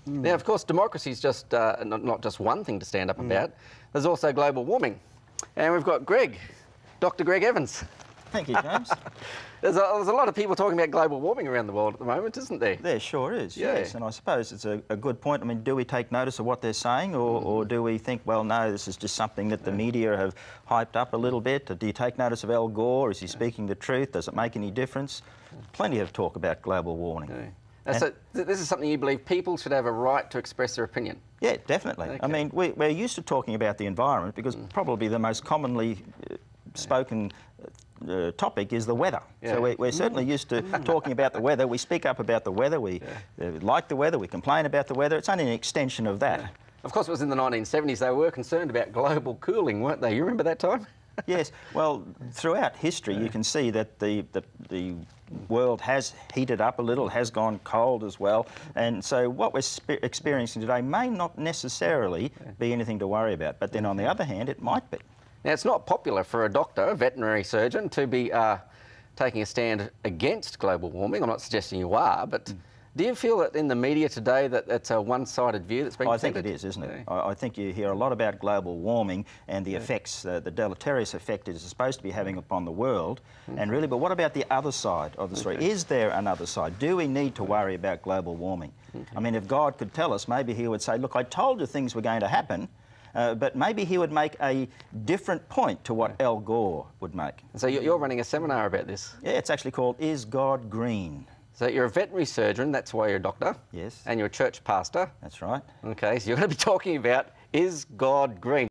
Now, of course, democracy is just not just one thing to stand up about. There's also global warming. And we've got Greg, Dr. Greg Evans. Thank you, James. There's a lot of people talking about global warming around the world at the moment, isn't there? There sure is, yes. And I suppose it's a good point. I mean, do we take notice of what they're saying, or do we think, well, no, this is just something that the media have hyped up a little bit? Or do you take notice of Al Gore? Is he speaking the truth? Does it make any difference? Plenty of talk about global warming. So this is something you believe people should have a right to express their opinion? Yeah, definitely. Okay. I mean, we're used to talking about the environment because probably the most commonly spoken topic is the weather. So we're certainly used to talking about the weather. We speak up about the weather. We like the weather. We complain about the weather. It's only an extension of that. Of course, it was in the 1970s. They were concerned about global cooling, weren't they? You remember that time? Yes. Well, throughout history, you can see that the world has heated up a little, has gone cold as well, and so what we're experiencing today may not necessarily be anything to worry about, but then on the other hand, it might be. Now, it's not popular for a doctor, a veterinary surgeon, to be taking a stand against global warming. I'm not suggesting you are, but do you feel that in the media today that it's a one-sided view that's being presented? I think it is, isn't it? I think you hear a lot about global warming and the effects, the deleterious effect it is supposed to be having upon the world. And really, but what about the other side of the story? Is there another side? Do we need to worry about global warming? I mean, if God could tell us, maybe he would say, look, I told you things were going to happen, but maybe he would make a different point to what Al Gore would make. So you're running a seminar about this? Yeah, it's actually called Is God Green? So you're a veterinary surgeon, that's why you're a doctor. Yes. And you're a church pastor. That's right. Okay, so you're going to be talking about, is God green?